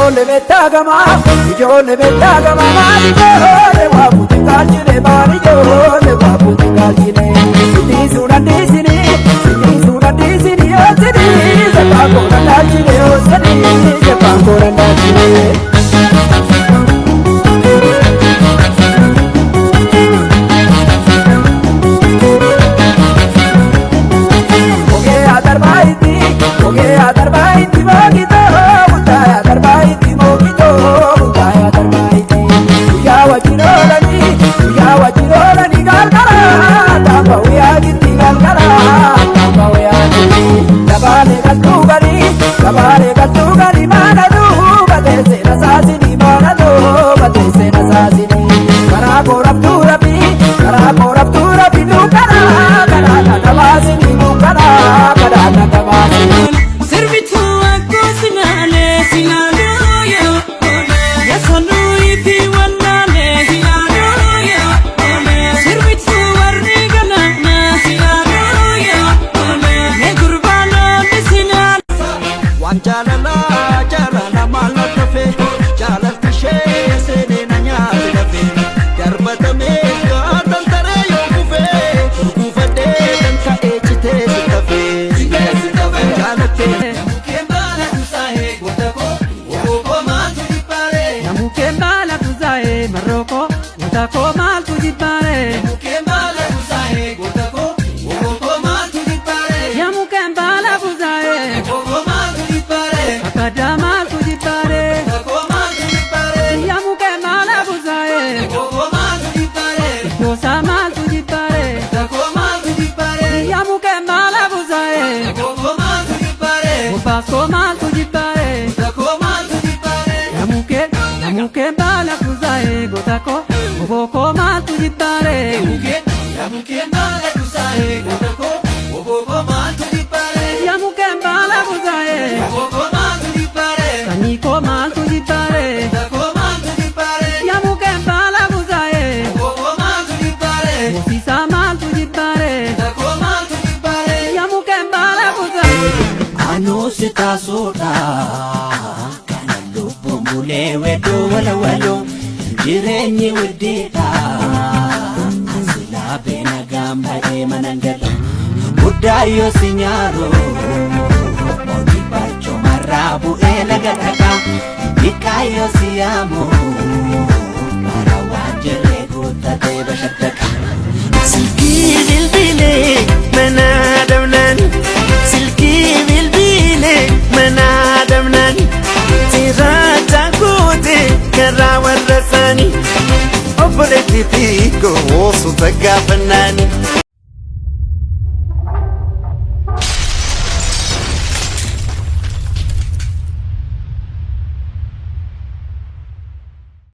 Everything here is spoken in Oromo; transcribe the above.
ijoollee beektaa gamaa maali ijoollee waa buuti kaalchine maali ijoollee waa buuti kaalchine sidiisuu dandeessini yoo sidii jabaan koora kaalchine yoo sidii jabaan koora kaalchine. Kabare katugari mana du batese na sasini mana du batese na sasini kara korab turabi du kara na tabasini du kara na tabasini servitu aku sinale sinalo yo ya sonu ipi wanale sinalo yo servitu warni gana na sinalo yo ne gurbano sinalo Jalala malatafe jalal kishe sene nanya tilafe darbatame gatan tare yo kufade dan ka echite sitafe jalate mukembala tusahe gotako woko mantu dipare mukembala tusahe maroko gotako mantu dipare mukembala tusahe gotako woko mantu dipare ya mukembala tusahe woko mantu dipare akadama tujipare akoma tujipare ya mukembala tusahe woko mantu dipare yosama tujipare akoma tujipare ya mukembala tusahe woko mantu dipare upakoma tujipare akoma tujipare ya mukembala tusahe gotako woko mantu dipare ya mukembala tusahe gotako woko mantu dipare ya mukembala tusahe woko mantu dipare kaniko mantu dipare woko mantu dipare ya mukembala tusahe woko mantu dipare ofisa mantu dipare woko mantu dipare ya mukembala tusahe anu sita soda kanallo bomule wedo walo jirenyi wedita asila bena gamba e manangala budayo sinyaro odi bacho marabu elagataka bikayo siamo karawajere gutate bashataka silki bilbile manadamnan silki bilbile manadamnan tirata kote karawarasani oboleti piko osu tagafanani